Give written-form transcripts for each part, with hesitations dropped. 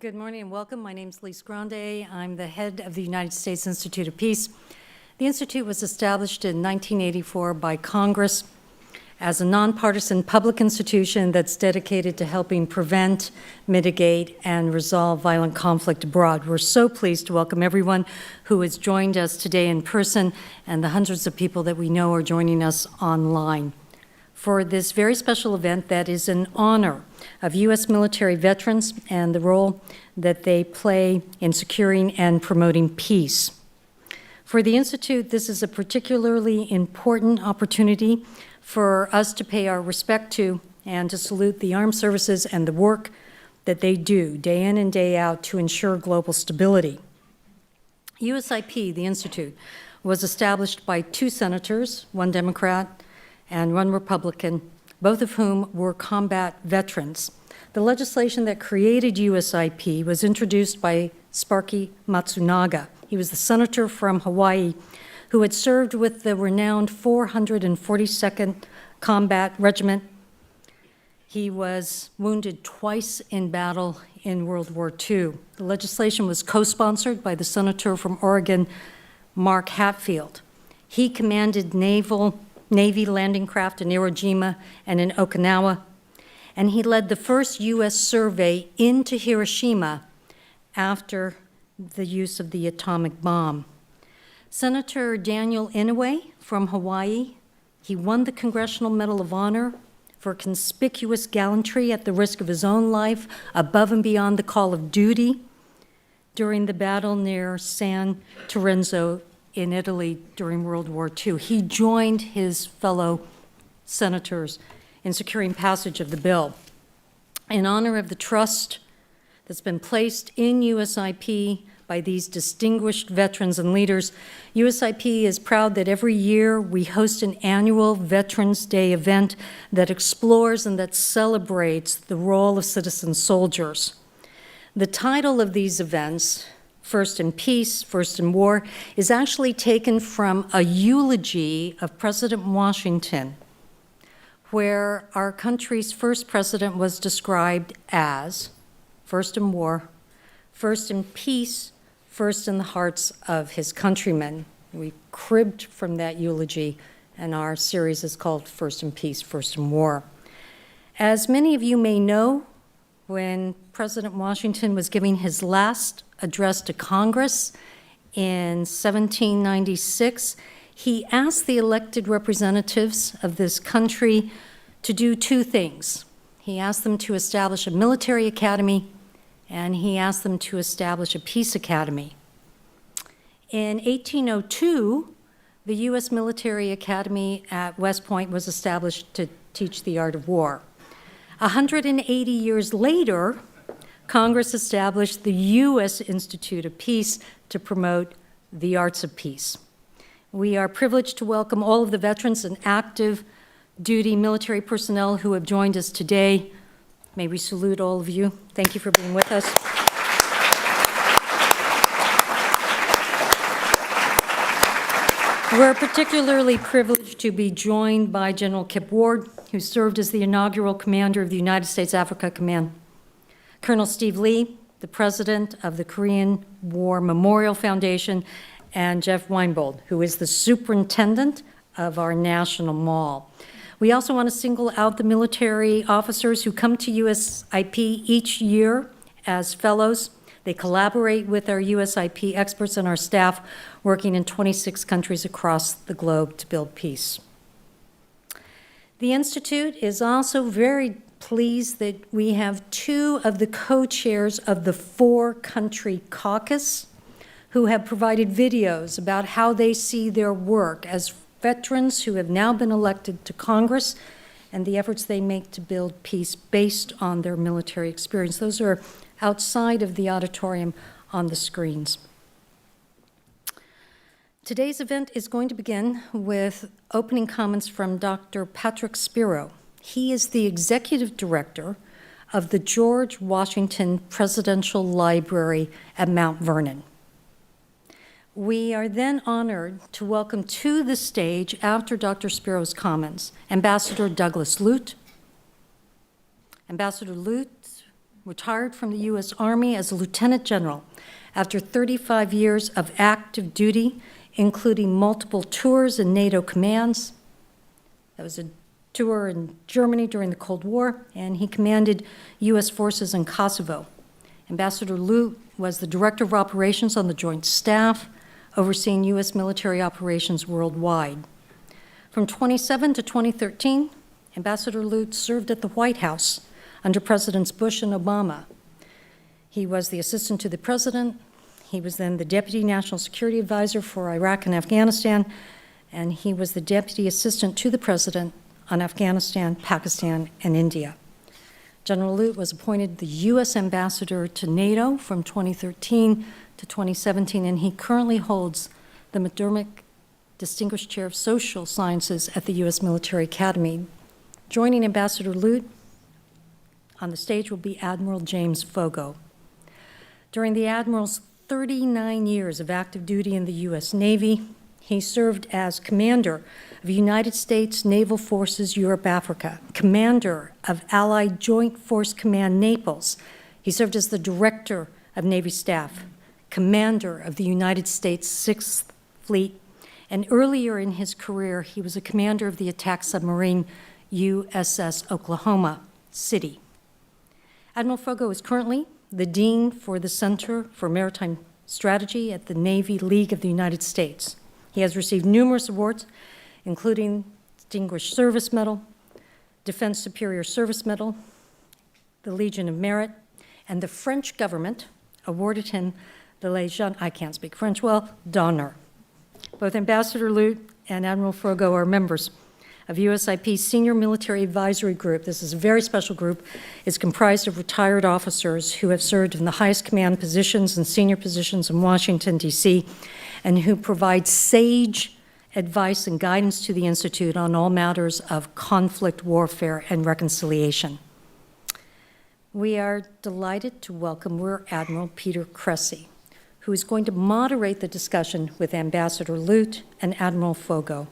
Good morning and welcome. My name is Lise Grande. I'm the head of the United States Institute of Peace. The Institute was established in 1984 by Congress as a nonpartisan public institution that's dedicated to helping prevent, mitigate, and resolve violent conflict abroad. We're so pleased to welcome everyone who has joined us today in person and the hundreds of people that we know are joining us online for this very special event that is in honor of U.S. military veterans and the role that they play in securing and promoting peace. For the Institute, this is a particularly important opportunity for us to pay our respect to and to salute the armed services and the work that they do day in and day out to ensure global stability. USIP, the Institute, was established by two senators, one Democrat and one Republican, both of whom were combat veterans. The legislation that created USIP was introduced by Sparky Matsunaga. He was the senator from Hawaii who had served with the renowned 442nd Combat Regiment. He was wounded twice in battle in World War II. The legislation was co-sponsored by the senator from Oregon, Mark Hatfield. He commanded Navy landing craft in Iwo Jima and in Okinawa, and he led the first U.S. survey into Hiroshima after the use of the atomic bomb. Senator Daniel Inouye from Hawaii, he won the Congressional Medal of Honor for conspicuous gallantry at the risk of his own life, above and beyond the call of duty during the battle near San Terenzo in Italy during World War II. He joined his fellow senators in securing passage of the bill. In honor of the trust that's been placed in USIP by these distinguished veterans and leaders, USIP is proud that every year we host an annual Veterans Day event that explores and that celebrates the role of citizen soldiers. The title of these events, First in Peace, First in War, is actually taken from a eulogy of President Washington, where our country's first president was described as first in war, first in peace, first in the hearts of his countrymen. We cribbed from that eulogy, and our series is called First in Peace, First in War. As many of you may know, when President Washington was giving his last address to Congress in 1796, he asked the elected representatives of this country to do two things. He asked them to establish a military academy, and he asked them to establish a peace academy. In 1802, the U.S. Military Academy at West Point was established to teach the art of war. 180 years later, Congress established the U.S. Institute of Peace to promote the arts of peace. We are privileged to welcome all of the veterans and active duty military personnel who have joined us today. May we salute all of you. Thank you for being with us. We're particularly privileged to be joined by General Kip Ward, who served as the inaugural commander of the United States Africa Command, Colonel Steve Lee, the president of the Korean War Memorial Foundation, and Jeff Weinbold, who is the superintendent of our National Mall. We also want to single out the military officers who come to USIP each year as fellows. They collaborate with our USIP experts and our staff working in 26 countries across the globe to build peace. The Institute is also very pleased that we have two of the co-chairs of the four-country caucus who have provided videos about how they see their work as veterans who have now been elected to Congress and the efforts they make to build peace based on their military experience. Those are outside of the auditorium on the screens. Today's event is going to begin with opening comments from Dr. Patrick Spiro. He is the executive director of the George Washington Presidential Library at Mount Vernon. We are then honored to welcome to the stage, after Dr. Spiro's comments, Ambassador Douglas Lute. Ambassador Lute retired from the U.S. Army as a lieutenant general after 35 years of active duty, including multiple tours in NATO commands. That was a tour in Germany during the Cold War, and he commanded U.S. forces in Kosovo. Ambassador Lute was the Director of Operations on the Joint Staff, overseeing U.S. military operations worldwide. From 2007 to 2013, Ambassador Lute served at the White House under Presidents Bush and Obama. He was the assistant to the president. He was then the Deputy National Security Advisor for Iraq and Afghanistan, and he was the Deputy Assistant to the President on Afghanistan, Pakistan, and India. General Lute was appointed the U.S. Ambassador to NATO from 2013 to 2017, and he currently holds the McDermott Distinguished Chair of Social Sciences at the U.S. Military Academy. Joining Ambassador Lute on the stage will be Admiral James Fogo. During the Admiral's 39 years of active duty in the U.S. Navy, he served as Commander of United States Naval Forces Europe-Africa, Commander of Allied Joint Force Command Naples. He served as the Director of Navy Staff, Commander of the United States Sixth Fleet, and earlier in his career, he was a commander of the attack submarine USS Oklahoma City. Admiral Fogo is currently the Dean for the Center for Maritime Strategy at the Navy League of the United States. He has received numerous awards, including Distinguished Service Medal, Defense Superior Service Medal, the Legion of Merit, and the French government awarded him the Légion, I can't speak French well, d'honneur. Both Ambassador Lute and Admiral Fogo are members of USIP's Senior Military Advisory Group. This is a very special group. It's comprised of retired officers who have served in the highest command positions and senior positions in Washington, D.C., and who provide sage advice and guidance to the Institute on all matters of conflict, warfare, and reconciliation. We are delighted to welcome Rear Admiral Peter Cressy, who is going to moderate the discussion with Ambassador Lute and Admiral Fogo.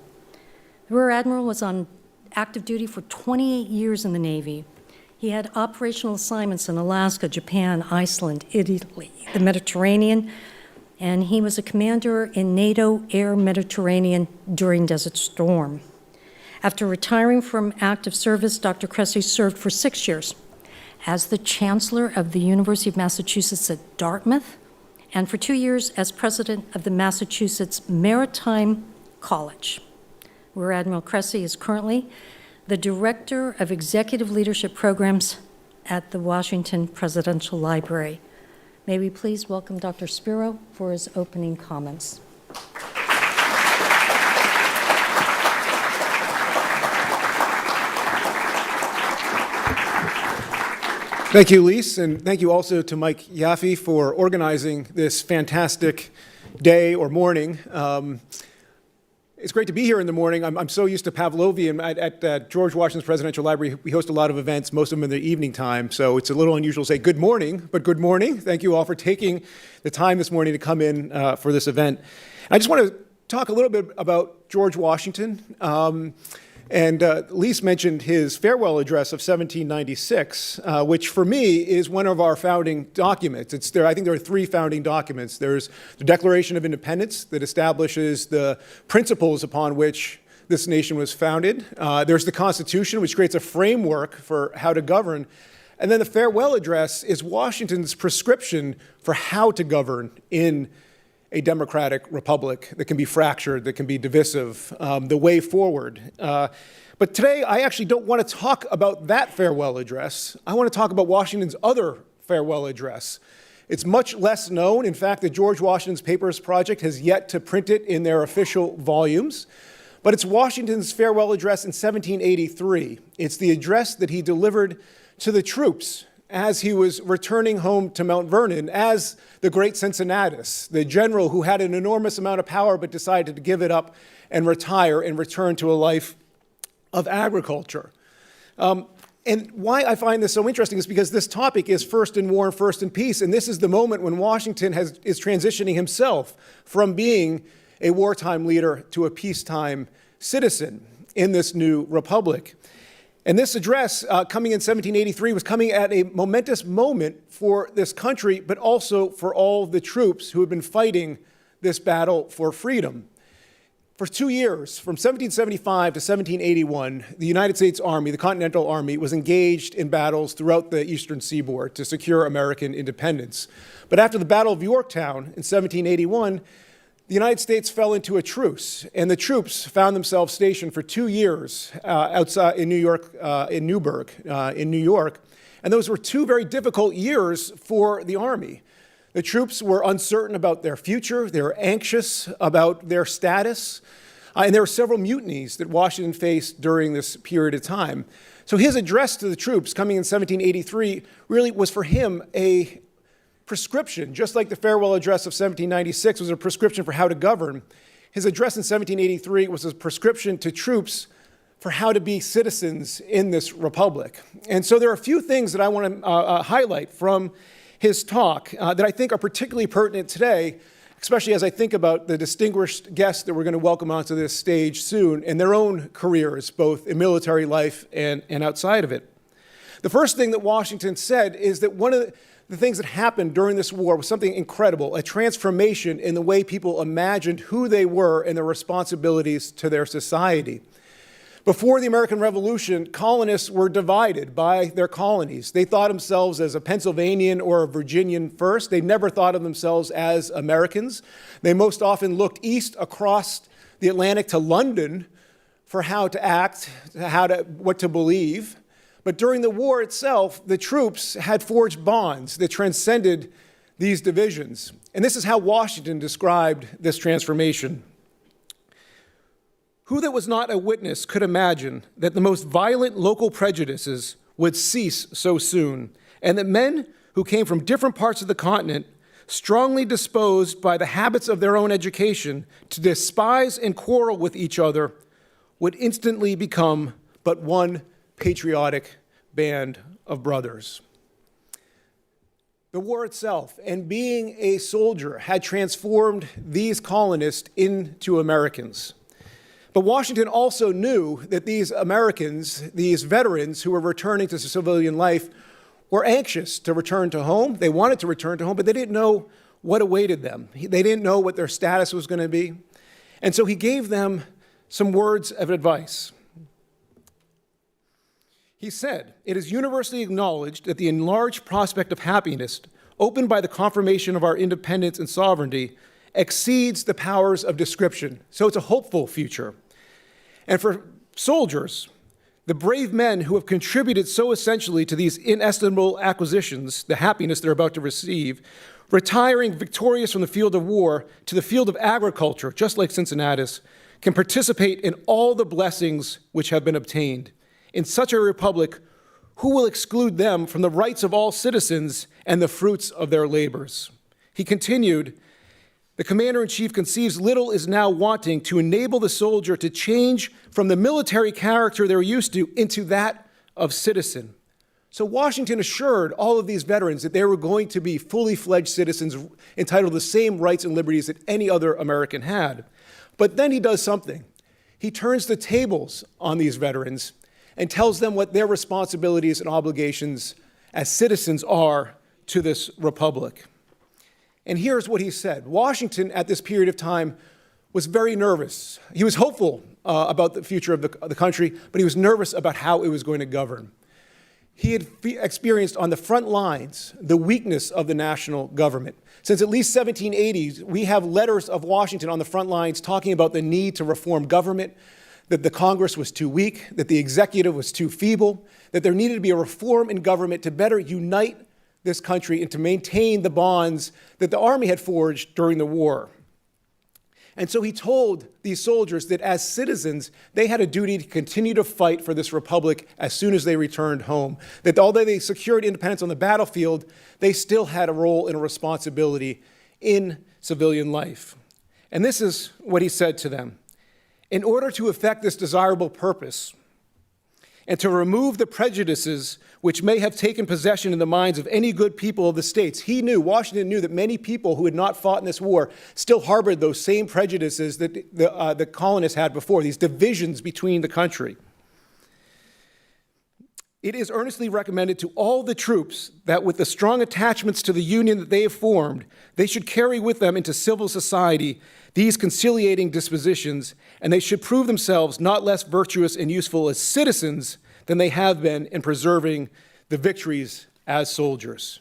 The Rear Admiral was on active duty for 28 years in the Navy. He had operational assignments in Alaska, Japan, Iceland, Italy, the Mediterranean, and he was a commander in NATO Air Mediterranean during Desert Storm. After retiring from active service, Dr. Cressy served for 6 years as the Chancellor of the University of Massachusetts at Dartmouth, and for 2 years as President of the Massachusetts Maritime College. Rear Admiral Cressy is currently the Director of Executive Leadership Programs at the Washington Presidential Library. May we please welcome Dr. Spiro for his opening comments. Thank you, Lise, and thank you also to Mike Yaffe for organizing this fantastic day or morning. It's great to be here in the morning. I'm so used to Pavlovian. At George Washington's Presidential Library, we host a lot of events, most of them in the evening time, so it's a little unusual to say good morning, but good morning. Thank you all for taking the time this morning to come in for this event. I just want to talk a little bit about George Washington. Lise mentioned his farewell address of 1796, which for me is one of our founding documents. I think there are 3 founding documents. There's the Declaration of Independence that establishes the principles upon which this nation was founded. There's the Constitution, which creates a framework for how to govern. And then the farewell address is Washington's prescription for how to govern in a democratic republic that can be fractured, that can be divisive, the way forward. But today, I actually don't want to talk about that farewell address. I want to talk about Washington's other farewell address. It's much less known. In fact, the George Washington's Papers Project has yet to print it in their official volumes. But it's Washington's farewell address in 1783. It's the address that he delivered to the troops as he was returning home to Mount Vernon as the great Cincinnatus, the general who had an enormous amount of power but decided to give it up and retire and return to a life of agriculture. And why I find this so interesting is because this topic is first in war and first in peace, and this is the moment when Washington is transitioning himself from being a wartime leader to a peacetime citizen in this new republic. And this address, coming in 1783, was coming at a momentous moment for this country, but also for all the troops who had been fighting this battle for freedom. For 2 years, from 1775 to 1781, the United States Army, the Continental Army, was engaged in battles throughout the eastern seaboard to secure American independence. But after the Battle of Yorktown in 1781, the United States fell into a truce, and the troops found themselves stationed for 2 years outside in New York, in Newburgh, in New York. And those were 2 very difficult years for the Army. The troops were uncertain about their future. They were anxious about their status. And there were several mutinies that Washington faced during this period of time. So his address to the troops coming in 1783 really was for him a prescription, just like the farewell address of 1796 was a prescription for how to govern. His address in 1783 was a prescription to troops for how to be citizens in this republic. And so there are a few things that I want to highlight from his talk that I think are particularly pertinent today, especially as I think about the distinguished guests that we're going to welcome onto this stage soon in their own careers, both in military life and outside of it. The first thing that Washington said is that one of the things that happened during this war was something incredible, a transformation in the way people imagined who they were and their responsibilities to their society. Before the American Revolution, colonists were divided by their colonies. They thought themselves as a Pennsylvanian or a Virginian first. They never thought of themselves as Americans. They most often looked east across the Atlantic to London for how to act, what to believe. But during the war itself, the troops had forged bonds that transcended these divisions. And this is how Washington described this transformation. Who that was not a witness could imagine that the most violent local prejudices would cease so soon, and that men who came from different parts of the continent, strongly disposed by the habits of their own education to despise and quarrel with each other, would instantly become but one patriotic band of brothers. The war itself and being a soldier had transformed these colonists into Americans. But Washington also knew that these Americans, these veterans who were returning to civilian life, were anxious to return to home. They wanted to return to home, but they didn't know what awaited them. They didn't know what their status was going to be. And so he gave them some words of advice. He said, "It is universally acknowledged that the enlarged prospect of happiness opened by the confirmation of our independence and sovereignty exceeds the powers of description." So it's a hopeful future. And for soldiers, the brave men who have contributed so essentially to these inestimable acquisitions, the happiness they're about to receive, retiring victorious from the field of war to the field of agriculture, just like Cincinnatus, can participate in all the blessings which have been obtained. In such a republic, who will exclude them from the rights of all citizens and the fruits of their labors? He continued, "The commander-in-chief conceives little is now wanting to enable the soldier to change from the military character they're used to into that of citizen." So Washington assured all of these veterans that they were going to be fully fledged citizens entitled to the same rights and liberties that any other American had. But then he does something. He turns the tables on these veterans and tells them what their responsibilities and obligations as citizens are to this republic. And here's what he said. Washington, at this period of time, was very nervous. He was hopeful about the future of the country, but he was nervous about how it was going to govern. He had experienced on the front lines the weakness of the national government. Since at least 1780s, we have letters of Washington on the front lines talking about the need to reform government, that the Congress was too weak, that the executive was too feeble, that there needed to be a reform in government to better unite this country and to maintain the bonds that the Army had forged during the war. And so he told these soldiers that as citizens, they had a duty to continue to fight for this republic as soon as they returned home. That although they secured independence on the battlefield, they still had a role and a responsibility in civilian life. And this is what he said to them. "In order to effect this desirable purpose and to remove the prejudices which may have taken possession in the minds of any good people of the states," Washington knew that many people who had not fought in this war still harbored those same prejudices that the colonists had before, these divisions between the country. It is earnestly recommended to all the troops that with the strong attachments to the Union that they have formed, they should carry with them into civil society these conciliating dispositions, and they should prove themselves not less virtuous and useful as citizens than they have been in preserving the victories as soldiers.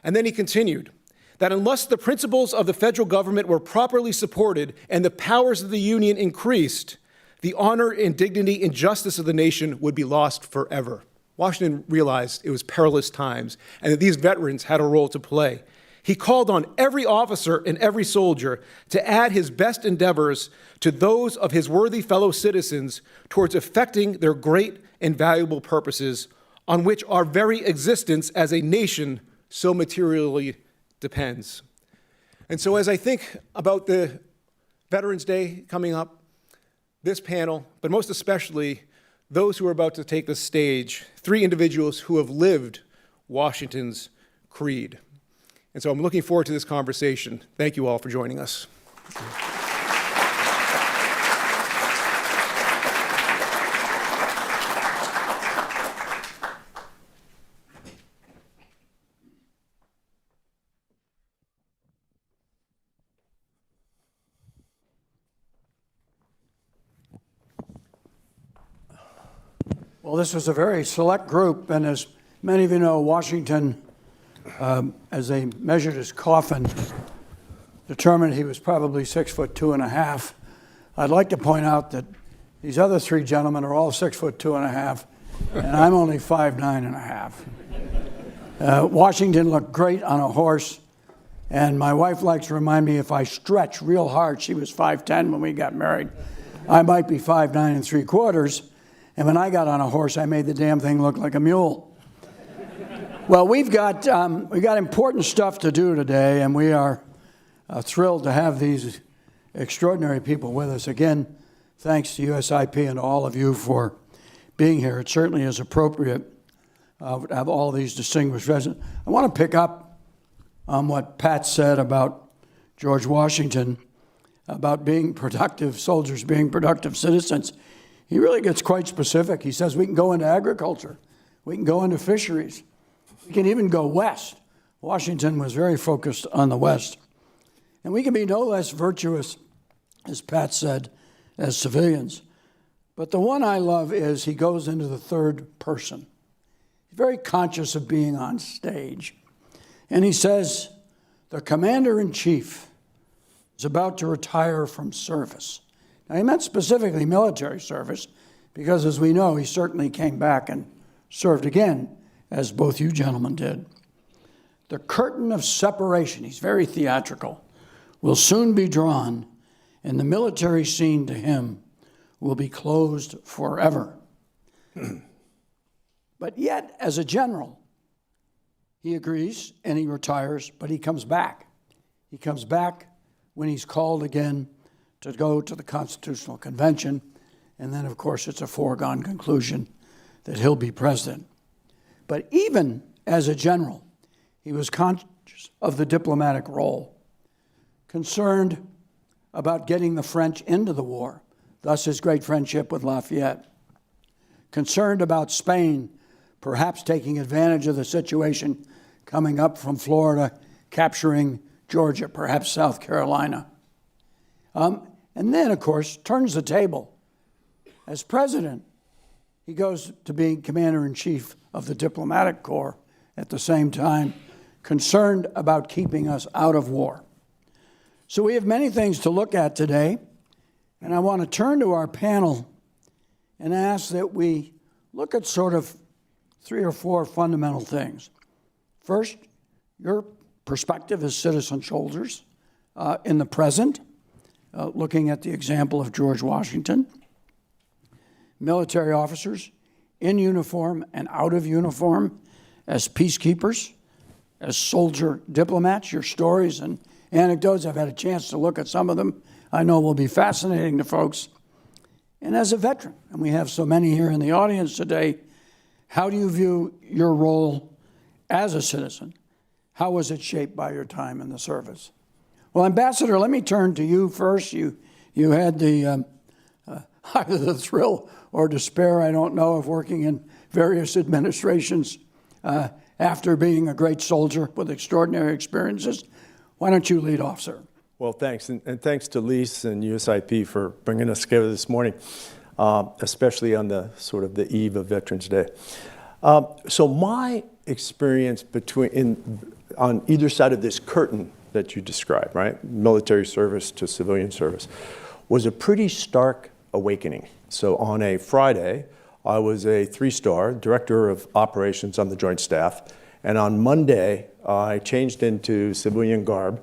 And then he continued that unless the principles of the federal government were properly supported and the powers of the Union increased, the honor and dignity and justice of the nation would be lost forever. Washington realized it was perilous times and that these veterans had a role to play. He called on every officer and every soldier to add his best endeavors to those of his worthy fellow citizens towards effecting their great and valuable purposes on which our very existence as a nation so materially depends. And so as I think about the Veterans Day coming up, this panel, but most especially those who are about to take the stage, three individuals who have lived Washington's creed. And so I'm looking forward to this conversation. Thank you all for joining us. Well, this was a very select group, and as many of you know, Washington, as they measured his coffin, determined he was probably 6'2.5". I'd like to point out that these other three gentlemen are all 6'2.5", and I'm only 5'9.5". Washington looked great on a horse, and my wife likes to remind me if I stretch real hard, she was 5'10" when we got married, I might be 5'9 3/4". And when I got on a horse, I made the damn thing look like a mule. Well, we got important stuff to do today, and we are thrilled to have these extraordinary people with us. Again, thanks to USIP and all of you for being here. It certainly is appropriate to have all these distinguished residents. I want to pick up on what Pat said about George Washington, about being productive soldiers, being productive citizens. He really gets quite specific. He says we can go into agriculture. We can go into fisheries. We can even go west. Washington was very focused on the west. And we can be no less virtuous, as Pat said, as civilians. But the one I love is he goes into the third person. He's very conscious of being on stage. And he says, the commander-in-chief is about to retire from service. Now, he meant specifically military service, because as we know, he certainly came back and served again, as both you gentlemen did. The curtain of separation, he's very theatrical, will soon be drawn, and the military scene to him will be closed forever. But yet, as a general, he agrees and he retires, but he comes back. He comes back when he's called again to go to the Constitutional Convention, and then, of course, it's a foregone conclusion that he'll be president. But even as a general, he was conscious of the diplomatic role, concerned about getting the French into the war, thus his great friendship with Lafayette, concerned about Spain perhaps taking advantage of the situation coming up from Florida, capturing Georgia, perhaps South Carolina. And then, of course, turns the table. As president, he goes to being commander-in-chief of the diplomatic corps at the same time, concerned about keeping us out of war. So we have many things to look at today, and I want to turn to our panel and ask that we look at sort of 3 or 4 fundamental things. First, your perspective as citizen soldiers in the present, looking at the example of George Washington. Military officers in uniform and out of uniform as peacekeepers, as soldier diplomats, your stories and anecdotes. I've had a chance to look at some of them. I know will be fascinating to folks. And as a veteran, and we have so many here in the audience today, how do you view your role as a citizen? How was it shaped by your time in the service? Well, Ambassador, let me turn to you first. You had the either the thrill or despair, I don't know, of working in various administrations after being a great soldier with extraordinary experiences. Why don't you lead off, sir? Well, thanks, and thanks to Lise and USIP for bringing us together this morning, especially on the sort of the eve of Veterans Day. So my experience on either side of this curtain that you described, right, military service to civilian service, was a pretty stark awakening. So on a Friday, I was a 3-star director of operations on the Joint Staff, and on Monday, I changed into civilian garb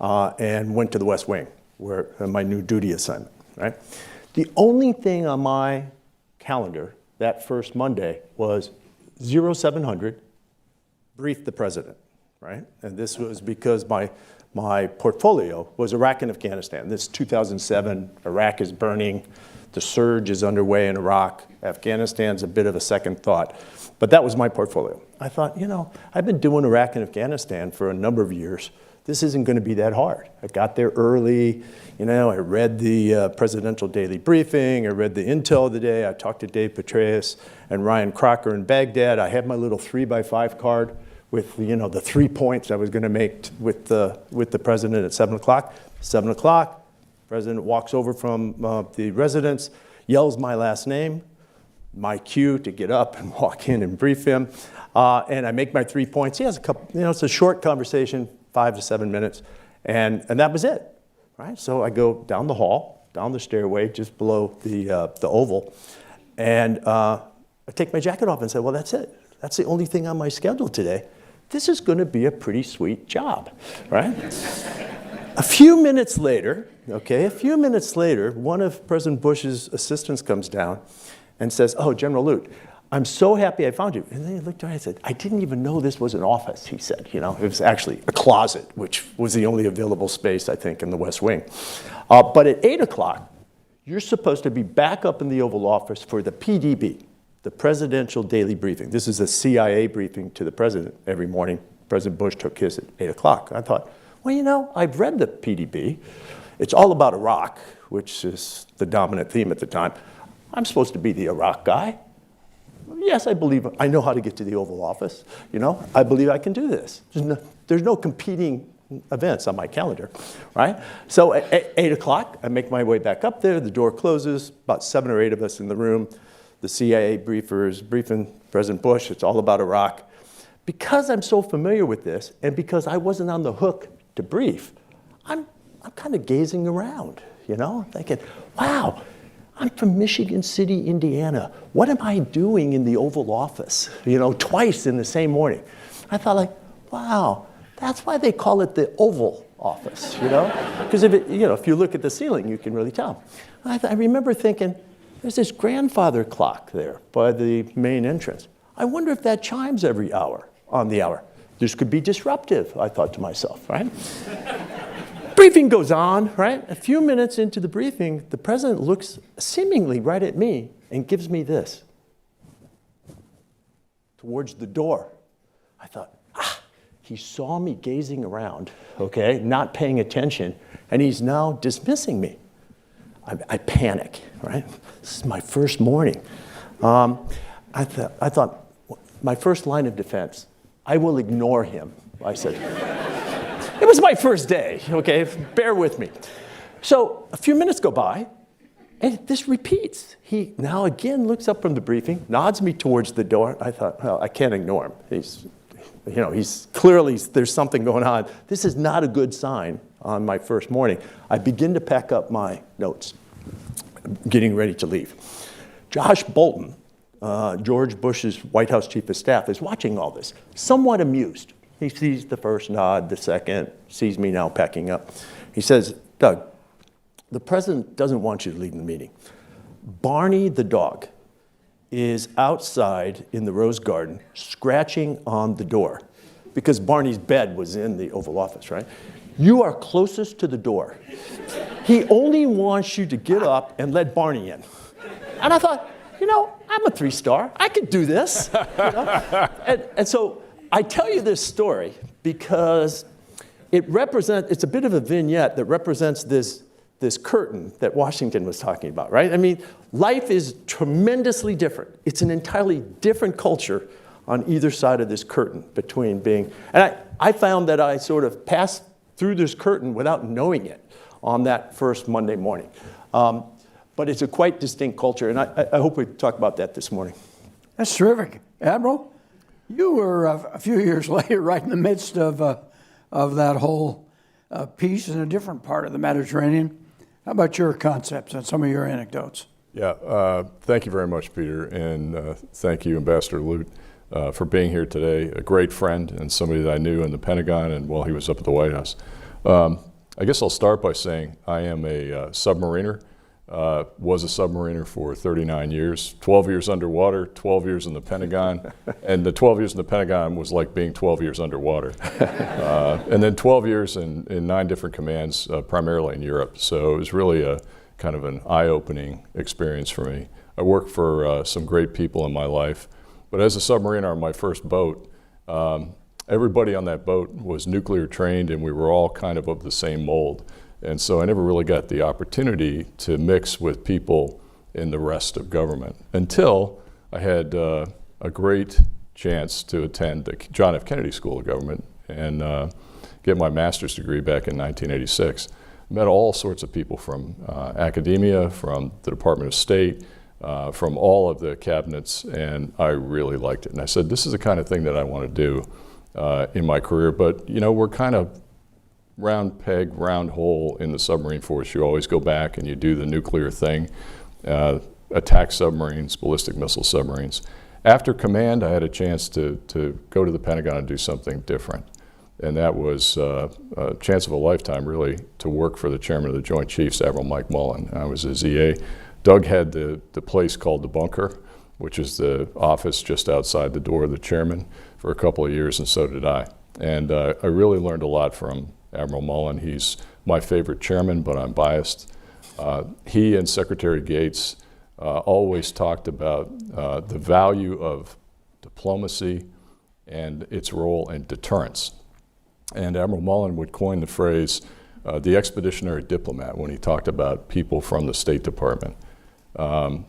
and went to the West Wing, where my new duty assignment, right? The only thing on my calendar that first Monday was 0700, brief the president, right? And this was because my portfolio was Iraq and Afghanistan. This is 2007, Iraq is burning, the surge is underway in Iraq, Afghanistan's a bit of a second thought. But that was my portfolio. I thought, you know, I've been doing Iraq and Afghanistan for a number of years. This isn't going to be that hard. I got there early, you know, I read the presidential daily briefing, I read the intel of the day, I talked to Dave Petraeus and Ryan Crocker in Baghdad. I had my little 3x5 card with, you know, the 3 points I was going to make with the president at 7 o'clock. 7 o'clock, president walks over from the residence, yells my last name, my cue to get up and walk in and brief him, and I make my 3 points. He has a couple, you know, it's a short conversation, 5 to 7 minutes, and that was it, right? So I go down the hall, down the stairway, just below the Oval, and I take my jacket off and say, well, that's it. That's the only thing on my schedule today. This is going to be a pretty sweet job, right? A few minutes later, one of President Bush's assistants comes down and says, oh, General Lute, I'm so happy I found you. And then he looked at me and said, I didn't even know this was an office, he said. You know, it was actually a closet, which was the only available space, I think, in the West Wing. But at 8 o'clock, you're supposed to be back up in the Oval Office for the PDB, the Presidential Daily Briefing. This is a CIA briefing to the president every morning. President Bush took his at 8 o'clock. I thought, well, you know, I've read the PDB. It's all about Iraq, which is the dominant theme at the time. I'm supposed to be the Iraq guy. Yes, I believe I know how to get to the Oval Office. You know, I believe I can do this. There's no competing events on my calendar, right? So at 8 o'clock, I make my way back up there. The door closes, about 7 or 8 of us in the room. The CIA briefer is briefing President Bush. It's all about Iraq. Because I'm so familiar with this, and because I wasn't on the hook to brief, I'm kind of gazing around, you know, thinking, wow, I'm from Michigan City, Indiana. What am I doing in the Oval Office, you know, twice in the same morning? I thought, like, wow, that's why they call it the Oval Office, you know? Because if you look at the ceiling, you can really tell. I remember thinking, there's this grandfather clock there by the main entrance. I wonder if that chimes every hour on the hour. This could be disruptive, I thought to myself, right? Briefing goes on, right? A few minutes into the briefing, the president looks seemingly right at me and gives me this towards the door. I thought, he saw me gazing around, okay, not paying attention, and he's now dismissing me. I panic, right? This is my first morning. I thought, my first line of defense, I will ignore him, I said. It was my first day, okay? Bear with me. So a few minutes go by, and this repeats. He now again looks up from the briefing, nods me towards the door. I thought, well, I can't ignore him. He's clearly, there's something going on. This is not a good sign on my first morning. I begin to pack up my notes, getting ready to leave. Josh Bolton, George Bush's White House Chief of Staff, is watching all this, somewhat amused. He sees the first nod, the second, sees me now packing up. He says, Doug, the president doesn't want you to leave the meeting. Barney the dog is outside in the Rose Garden scratching on the door because Barney's bed was in the Oval Office, right? You are closest to the door. He only wants you to get up and let Barney in. And I thought, you know, I'm a 3-star. I could do this. You know? And so I tell you this story because it's a bit of a vignette that represents this this curtain that Washington was talking about, right? I mean, life is tremendously different. It's an entirely different culture on either side of this curtain between being, and I found that I sort of passed through this curtain without knowing it on that first Monday morning. But it's a quite distinct culture, and I hope we talk about that this morning. That's terrific. Admiral, you were a few years later right in the midst of that whole peace in a different part of the Mediterranean. How about your concepts and some of your anecdotes? Yeah, thank you very much, Peter, and thank you, Ambassador Lute, for being here today. A great friend and somebody that I knew in the Pentagon and while he was up at the White House. I guess I'll start by saying I am a submariner. Was a submariner for 39 years, 12 years underwater, 12 years in the Pentagon, and the 12 years in the Pentagon was like being 12 years underwater. And then 12 years in 9 different commands, primarily in Europe. So it was really a kind of an eye-opening experience for me. I worked for some great people in my life, but as a submariner on my first boat, everybody on that boat was nuclear trained and we were all kind of the same mold. And so I never really got the opportunity to mix with people in the rest of government until I had a great chance to attend the John F. Kennedy School of Government and get my master's degree back in 1986. Met all sorts of people from academia, from the Department of State, from all of the cabinets, and I really liked it. And I said, this is the kind of thing that I want to do in my career, but you know, we're kind of round peg, round hole in the submarine force. You always go back and you do the nuclear thing, attack submarines, ballistic missile submarines. After command, I had a chance to go to the Pentagon and do something different. And that was a chance of a lifetime, really, to work for the chairman of the Joint Chiefs, Admiral Mike Mullen. I was his EA. Doug had the place called the bunker, which is the office just outside the door of the chairman, for a couple of years, and so did I. And I really learned a lot from Admiral Mullen. He's my favorite chairman, but I'm biased. He and Secretary Gates always talked about the value of diplomacy and its role in deterrence. And Admiral Mullen would coin the phrase, the expeditionary diplomat, when he talked about people from the State Department.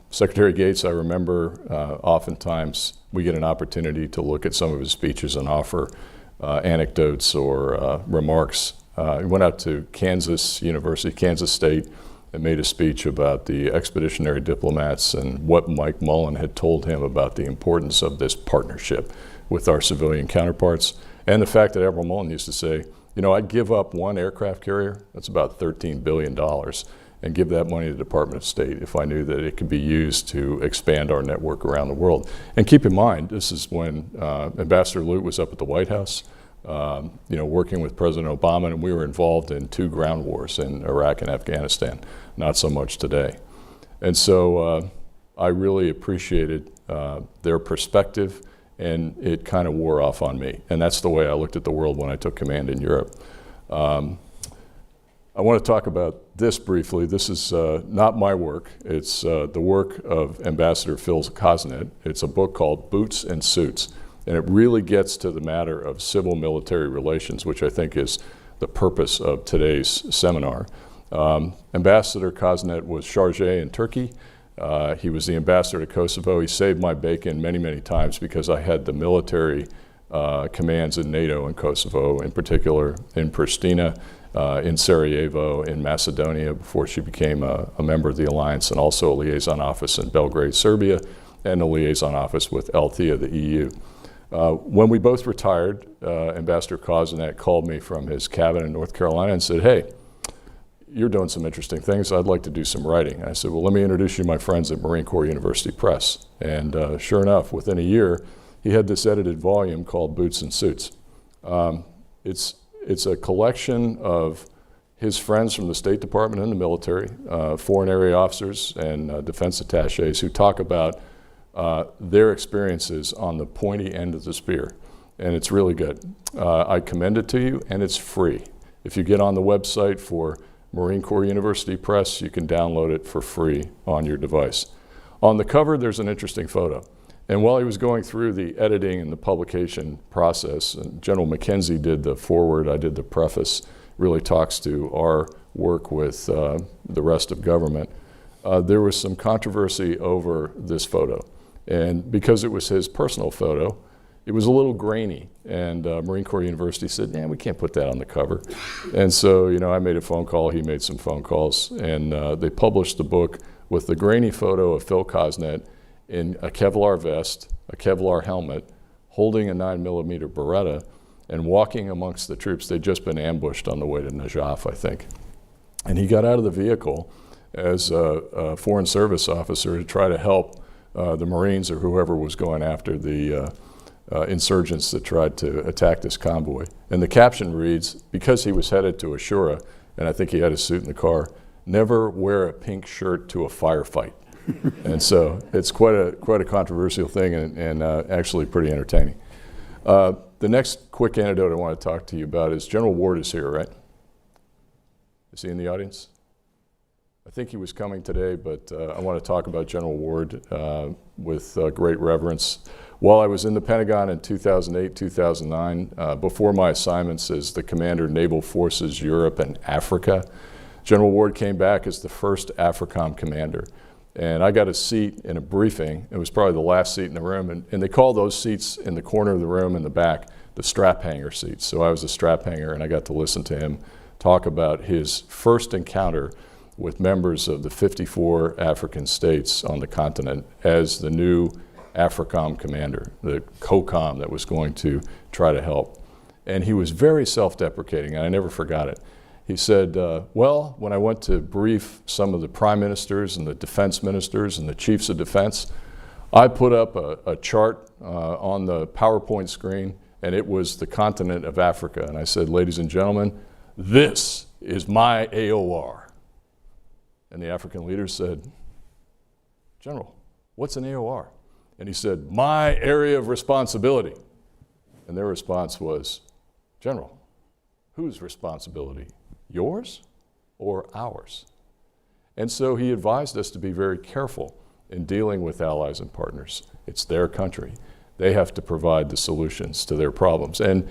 Secretary Gates, I remember, oftentimes we get an opportunity to look at some of his speeches and offer anecdotes or remarks. He went out to Kansas University, Kansas State, and made a speech about the expeditionary diplomats and what Mike Mullen had told him about the importance of this partnership with our civilian counterparts, and the fact that Admiral Mullen used to say, you know, I'd give up one aircraft carrier, that's about $13 billion, and give that money to the Department of State if I knew that it could be used to expand our network around the world. And keep in mind, this is when Ambassador Lute was up at the White House, you know, working with President Obama, and we were involved in 2 ground wars in Iraq and Afghanistan, not so much today. And so I really appreciated their perspective, and it kind of wore off on me. And that's the way I looked at the world when I took command in Europe. I want to talk about this briefly. This is not my work. It's the work of Ambassador Phil Kosnet. It's a book called Boots and Suits, and it really gets to the matter of civil-military relations, which I think is the purpose of today's seminar. Ambassador Kosnet was chargé in Turkey. He was the ambassador to Kosovo. He saved my bacon many, many times because I had the military commands in NATO and Kosovo, in particular in Pristina, in Sarajevo, in Macedonia, before she became a member of the alliance, and also a liaison office in Belgrade, Serbia, and a liaison office with Althea, the EU. When we both retired, Ambassador Kosnet called me from his cabin in North Carolina and said, hey, you're doing some interesting things. I'd like to do some writing. I said, well, let me introduce you to my friends at Marine Corps University Press. And sure enough, within a year, he had this edited volume called Boots and Suits. It's a collection of his friends from the State Department and the military, foreign area officers and defense attaches who talk about their experiences on the pointy end of the spear. And it's really good. I commend it to you, and it's free. If you get on the website for Marine Corps University Press, you can download it for free on your device. On the cover, there's an interesting photo. And while he was going through the editing and the publication process, and General McKenzie did the foreword, I did the preface, really talks to our work with the rest of government. There was some controversy over this photo. And because it was his personal photo, it was a little grainy. And Marine Corps University said, "Man, we can't put that on the cover." And so, I made a phone call, he made some phone calls, and they published the book with the grainy photo of Phil Cosnet in a Kevlar vest, a Kevlar helmet, holding a 9mm Beretta, and walking amongst the troops. They'd just been ambushed on the way to Najaf, I think. And he got out of the vehicle as a Foreign Service officer to try to help the Marines or whoever was going after the insurgents that tried to attack this convoy. And the caption reads, because he was headed to Ashura, and I think he had his suit in the car, "Never wear a pink shirt to a firefight." And so it's quite a controversial thing, and actually pretty entertaining. The next quick anecdote I want to talk to you about is General Ward is here, right? Is he in the audience? I think he was coming today, but I want to talk about General Ward with great reverence. While I was in the Pentagon in 2008, 2009, before my assignments as the Commander, Naval Forces Europe and Africa, General Ward came back as the first AFRICOM commander. And I got a seat in a briefing. It was probably the last seat in the room. And they call those seats in the corner of the room in the back the strap hanger seats. So I was a strap hanger, and I got to listen to him talk about his first encounter with members of the 54 African states on the continent as the new AFRICOM commander, the COCOM that was going to try to help. And he was very self-deprecating, and I never forgot it. He said, well, when I went to brief some of the prime ministers and the defense ministers and the chiefs of defense, I put up a chart on the PowerPoint screen, and it was the continent of Africa. And I said, ladies and gentlemen, this is my AOR. And the African leaders said, General, what's an AOR? And he said, my area of responsibility. And their response was, General, whose responsibility? Yours or ours? And so he advised us to be very careful in dealing with allies and partners. It's their country. They have to provide the solutions to their problems. And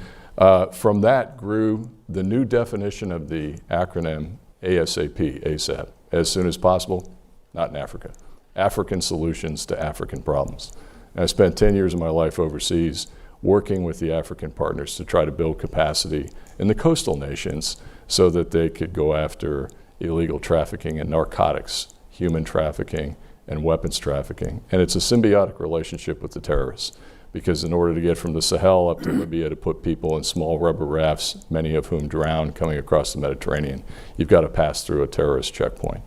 from that grew the new definition of the acronym ASAP, ASAP, as soon as possible, not in Africa. African solutions to African problems. And I spent 10 years of my life overseas working with the African partners to try to build capacity in the coastal nations so that they could go after illegal trafficking in narcotics, human trafficking, and weapons trafficking. And it's a symbiotic relationship with the terrorists, because in order to get from the Sahel up to Libya to put people in small rubber rafts, many of whom drown coming across the Mediterranean, you've got to pass through a terrorist checkpoint.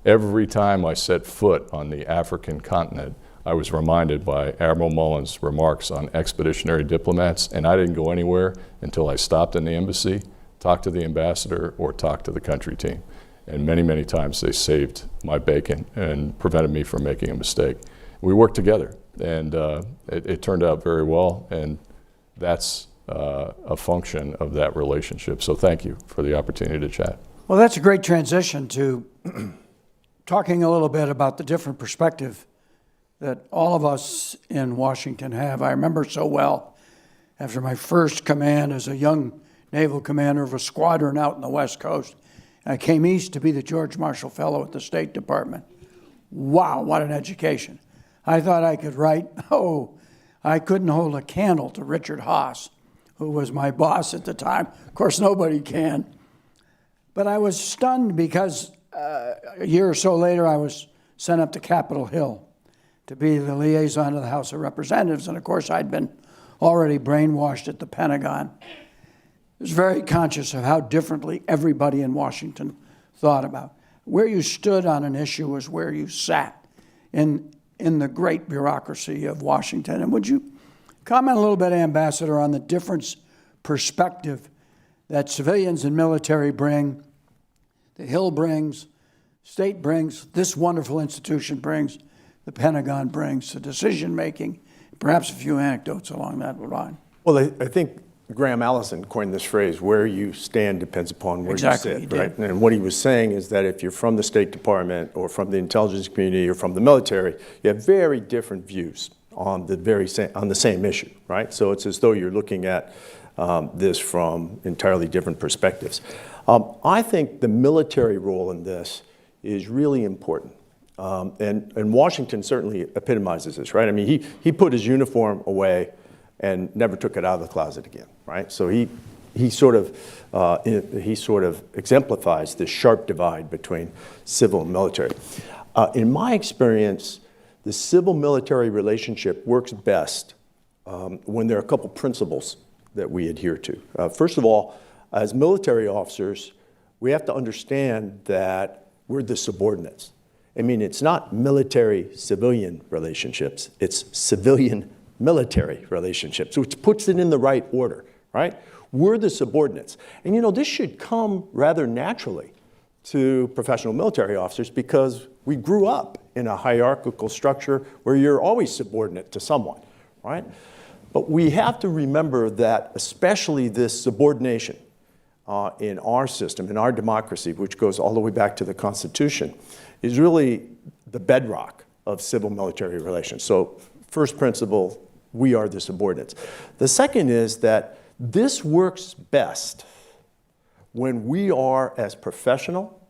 Every time I set foot on the African continent, I was reminded by Admiral Mullen's remarks on expeditionary diplomats, and I didn't go anywhere until I stopped in the embassy, talked to the ambassador, or talked to the country team. And many, many times they saved my bacon and prevented me from making a mistake. We worked together, and it turned out very well, and that's a function of that relationship. So thank you for the opportunity to chat. Well, that's a great transition to talking a little bit about the different perspective that all of us in Washington have. I remember so well, after my first command as a young naval commander of a squadron out in the West Coast, I came east to be the George Marshall Fellow at the State Department. Wow, what an education. I thought I could write. I couldn't hold a candle to Richard Haas, who was my boss at the time. Of course, nobody can. But I was stunned because a year or so later, I was sent up to Capitol Hill to be the liaison to the House of Representatives. And of course, I'd been already brainwashed at the Pentagon. I was very conscious of how differently everybody in Washington thought about. Where you stood on an issue was where you sat in the great bureaucracy of Washington. And would you comment a little bit, Ambassador, on the different perspective that civilians and military bring, the Hill brings, state brings, this wonderful institution brings, the Pentagon brings to decision-making, perhaps a few anecdotes along that line. Well, I think Graham Allison coined this phrase, where you stand depends upon where you sit, right? And what he was saying is that if you're from the State Department or from the intelligence community or from the military, you have very different views on the same issue, right? So it's as though you're looking at this from entirely different perspectives. I think the military role in this is really important. And Washington certainly epitomizes this, right? I mean, he put his uniform away and never took it out of the closet again, right? So he sort of exemplifies this sharp divide between civil and military. In my experience, the civil-military relationship works best when there are a couple principles that we adhere to. First of all, as military officers, we have to understand that we're the subordinates. I mean, it's not military-civilian relationships, it's civilian-military relationships, which puts it in the right order, right? We're the subordinates. And you know, this should come rather naturally to professional military officers because we grew up in a hierarchical structure where you're always subordinate to someone, right? But we have to remember that especially this subordination in our system, in our democracy, which goes all the way back to the Constitution, is really the bedrock of civil-military relations. So first principle, we are the subordinates. The second is that this works best when we are as professional,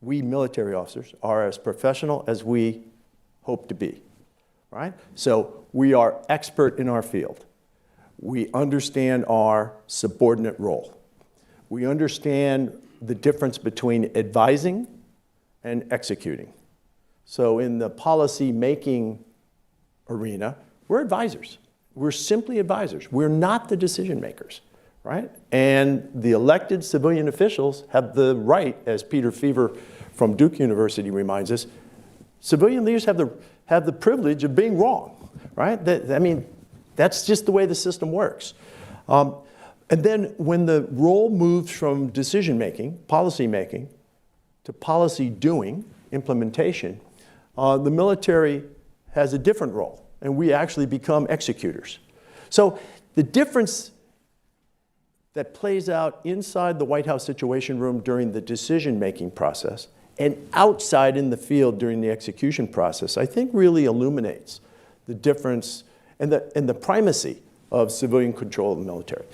we military officers are as professional as we hope to be, right? So we are expert in our field. We understand our subordinate role. We understand the difference between advising and executing. So in the policy-making arena, we're advisors. We're simply advisors. We're not the decision makers, right? And the elected civilian officials have the right, as Peter Feaver from Duke University reminds us, civilian leaders have the privilege of being wrong, right? I mean, that's just the way the system works. And then when the role moves from decision-making, policy-making, to policy-doing, implementation, the military has a different role, and we actually become executors. So the difference that plays out inside the White House Situation Room during the decision-making process and outside in the field during the execution process, I think really illuminates the difference and the primacy of civilian control of the military.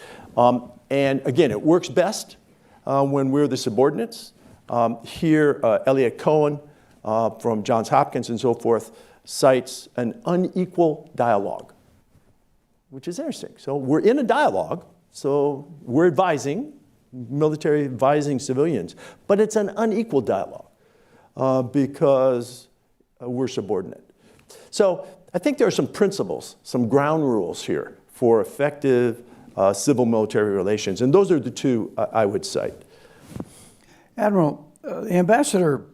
And again, it works best when we're the subordinates. Here, Elliot Cohen from Johns Hopkins and so forth cites an unequal dialogue, which is interesting. So we're in a dialogue, so we're advising, military advising civilians, but it's an unequal dialogue because we're subordinate. So I think there are some principles, some ground rules here for effective civil-military relations, and those are the two I would cite. Admiral, the ambassador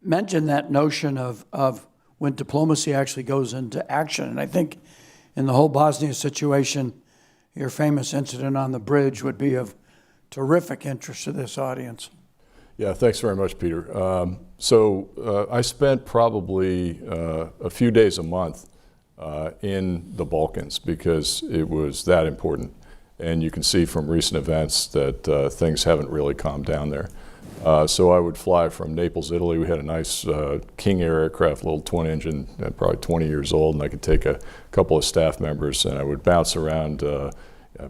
mentioned that notion of when diplomacy actually goes into action. And I think in the whole Bosnia situation, your famous incident on the bridge would be of terrific interest to this audience. Yeah, thanks very much, Peter. So I spent probably a few days a month in the Balkans because it was that important. And you can see from recent events that things haven't really calmed down there. So I would fly from Naples, Italy. We had a nice King Air aircraft, little twin engine, probably 20 years old, and I could take a couple of staff members, and I would bounce around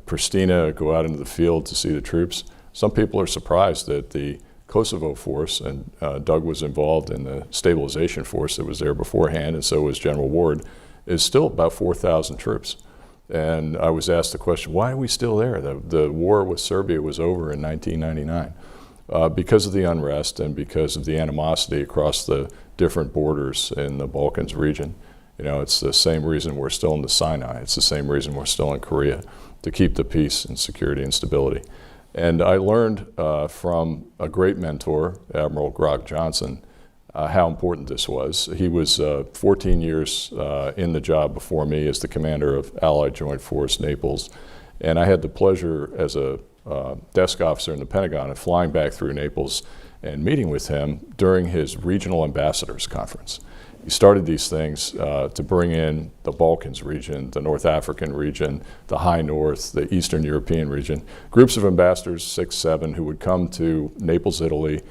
Pristina, go out into the field to see the troops. Some people are surprised that the Kosovo force, and Doug was involved in the stabilization force that was there beforehand, and so was General Ward, is still about 4,000 troops. And I was asked the question, why are we still there? The war with Serbia was over in 1999. Because of the unrest and because of the animosity across the different borders in the Balkans region. You know, it's the same reason we're still in the Sinai. It's the same reason we're still in Korea, to keep the peace and security and stability. And I learned from a great mentor, Admiral Grog Johnson, how important this was. He was 14 years in the job before me as the commander of Allied Joint Force Naples. And I had the pleasure as a desk officer in the Pentagon of flying back through Naples and meeting with him during his regional ambassadors conference. He started these things to bring in the Balkans region, the North African region, the High North, the Eastern European region, groups of ambassadors, 6, 7, who would come to Naples, Italy.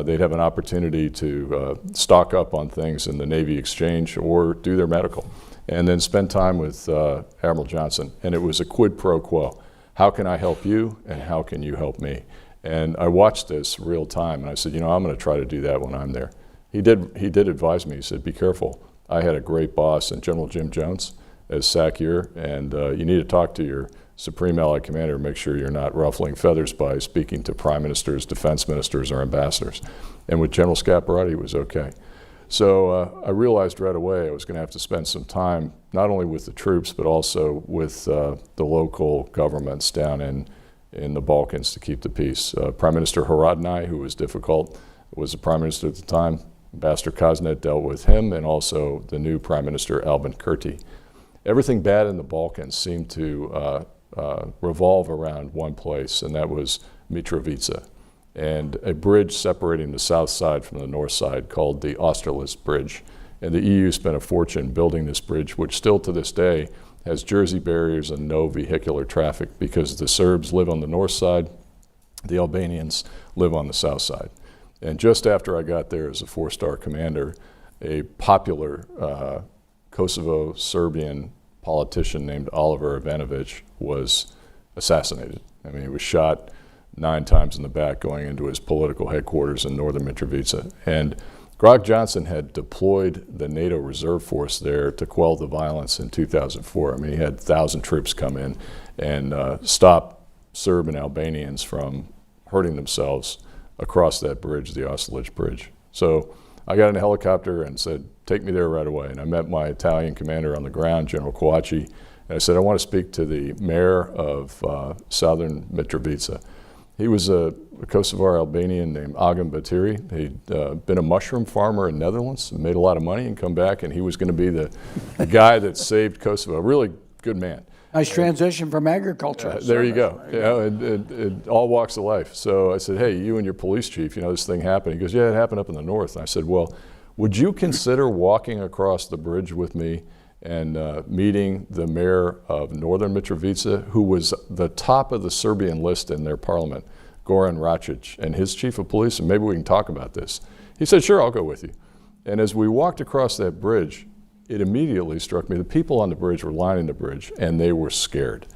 They'd have an opportunity to stock up on things in the Navy exchange or do their medical, and then spend time with Admiral Johnson. And it was a quid pro quo. How can I help you, and how can you help me? And I watched this real time, and I said, I'm going to try to do that when I'm there. He did advise me. He said, be careful. I had a great boss in General Jim Jones as SACEUR, and you need to talk to your Supreme Allied Commander, make sure you're not ruffling feathers by speaking to prime ministers, defense ministers, or ambassadors. And with General Scaparotti, it was okay. So I realized right away I was going to have to spend some time not only with the troops, but also with the local governments down in the Balkans to keep the peace. Prime Minister Haradinaj, who was difficult, was the prime minister at the time. Ambassador Kosnet dealt with him, and also the new Prime Minister Albin Kurti. Everything bad in the Balkans seemed to revolve around one place, and that was Mitrovica, and a bridge separating the south side from the north side called the Austerlitz Bridge. And the EU spent a fortune building this bridge, which still to this day has Jersey barriers and no vehicular traffic, because the Serbs live on the north side, the Albanians live on the south side. And just after I got there as a 4-star commander, a popular Kosovo-Serbian politician named Oliver Ivanovic was assassinated. I mean, he was shot 9 times in the back going into his political headquarters in northern Mitrovica. And Grog Johnson had deployed the NATO reserve force there to quell the violence in 2004. I mean, he had 1,000 troops come in and stop Serb and Albanians from hurting themselves across that bridge, the Austerlitz Bridge. So I got in a helicopter and said, take me there right away. And I met my Italian commander on the ground, General Coachi, and I said, I want to speak to the mayor of southern Mitrovica. He was a Kosovar Albanian named Agam Batiri. He'd been a mushroom farmer in Netherlands and made a lot of money and come back, and he was going to be the guy that saved Kosovo. A really good man. Nice transition from agriculture. There you go. It all walks of life. So I said, hey, you and your police chief, this thing happened. He goes, yeah, it happened up in the north. And I said, well, would you consider walking across the bridge with me and meeting the mayor of northern Mitrovica, who was the top of the Serbian list in their parliament, Goran Racic, and his chief of police, and maybe we can talk about this. He said, sure, I'll go with you. And as we walked across that bridge, it immediately struck me the people on the bridge were lining the bridge, and they were scared.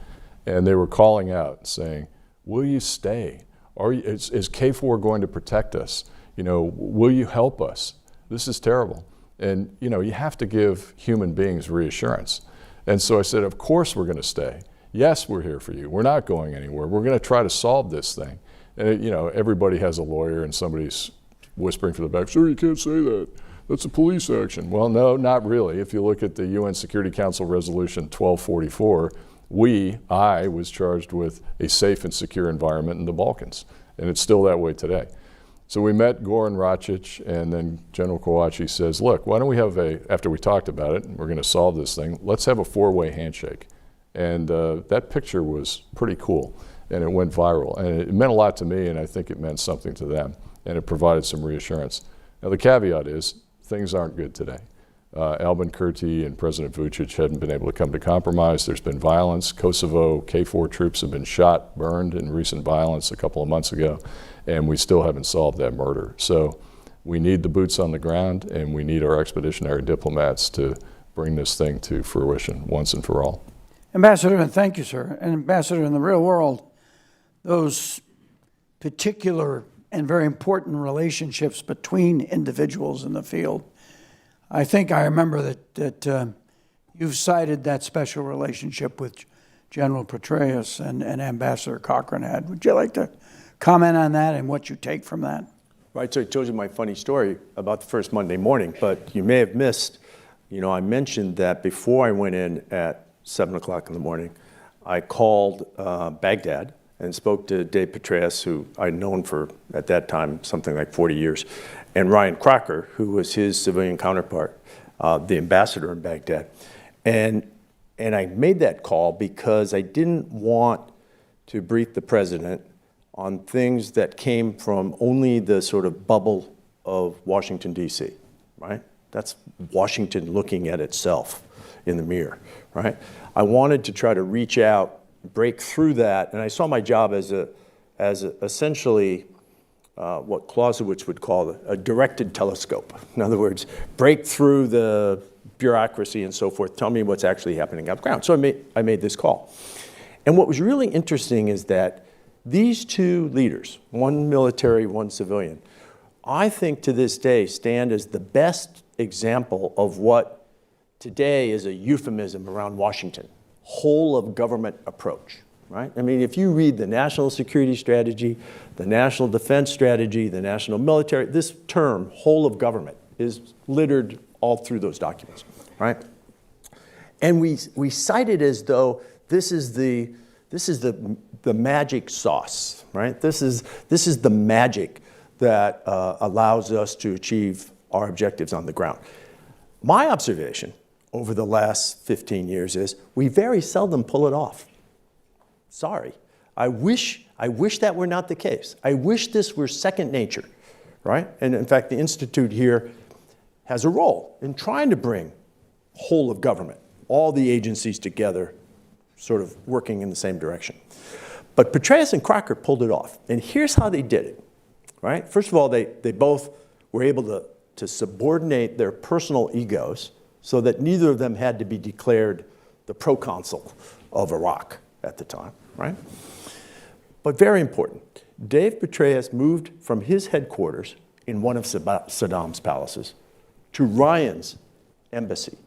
And they were calling out, saying, will you stay? Is KFOR going to protect us? Will you help us? This is terrible. And you have to give human beings reassurance. And so I said, of course we're going to stay. Yes, we're here for you. We're not going anywhere. We're going to try to solve this thing. And everybody has a lawyer, and somebody's whispering from the back, sir, you can't say that. That's a police action. Well, no, not really. If you look at the UN Security Council Resolution 1244, I was charged with a safe and secure environment in the Balkans. And it's still that way today. So we met Goran Racic, and then General Coachi says, look, why don't we have after we talked about it, we're going to solve this thing, let's have a 4-way handshake. And that picture was pretty cool, and it went viral. And it meant a lot to me, and I think it meant something to them, and it provided some reassurance. Now the caveat is, things aren't good today. Albin Kurti and President Vucic hadn't been able to come to compromise. There's been violence. Kosovo KFOR troops have been shot, burned in recent violence a couple of months ago, and we still haven't solved that murder. So we need the boots on the ground, and we need our expeditionary diplomats to bring this thing to fruition once and for all. Ambassador, and thank you, sir. And Ambassador, in the real world, those particular and very important relationships between individuals in the field, I think I remember that you've cited that special relationship with General Petraeus and Ambassador Cochrane had. Would you like to comment on that and what you take from that? Right, so I told you my funny story about the first Monday morning, but you may have missed, I mentioned that before I went in at 7 o'clock in the morning, I called Baghdad and spoke to Dave Petraeus, who I'd known for, at that time, something like 40 years, and Ryan Crocker, who was his civilian counterpart, the ambassador in Baghdad. And I made that call because I didn't want to brief the president on things that came from only the sort of bubble of Washington, D.C., right? That's Washington looking at itself in the mirror, right? I wanted to try to reach out, break through that, and I saw my job as essentially what Clausewitz would call a directed telescope. In other words, break through the bureaucracy and so forth, tell me what's actually happening on the ground. So I made this call. And what was really interesting is that these two leaders, one military, one civilian, I think to this day stand as the best example of what today is a euphemism around Washington, whole of government approach, right? I mean, if you read the national security strategy, the national defense strategy, the national military, this term, whole of government, is littered all through those documents, right? And we cite it as though this is the magic sauce, right? This is the magic that allows us to achieve our objectives on the ground. My observation over the last 15 years is we very seldom pull it off. Sorry. I wish that were not the case. I wish this were second nature, right? And in fact, the Institute here has a role in trying to bring whole of government, all the agencies together, sort of working in the same direction. But Petraeus and Crocker pulled it off. And here's how they did it, right? First of all, they both were able to subordinate their personal egos so that neither of them had to be declared the proconsul of Iraq at the time, right? But very important, Dave Petraeus moved from his headquarters in one of Saddam's palaces to Ryan's embassy.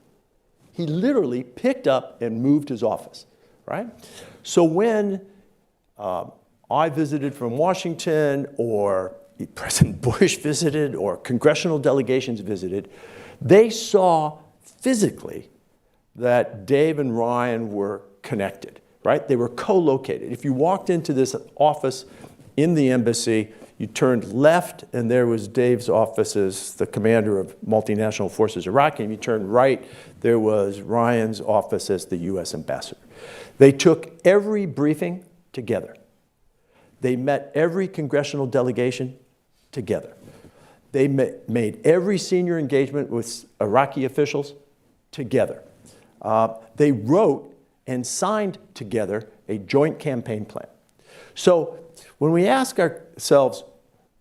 He literally picked up and moved his office, right? So when I visited from Washington, or President Bush visited, or congressional delegations visited, they saw physically that Dave and Ryan were connected, right? They were co-located. If you walked into this office in the embassy, you turned left, and there was Dave's office as the commander of multinational forces Iraq, and you turned right, there was Ryan's office as the U.S. ambassador. They took every briefing together. They met every congressional delegation together. They made every senior engagement with Iraqi officials together. They wrote and signed together a joint campaign plan. So when we ask ourselves,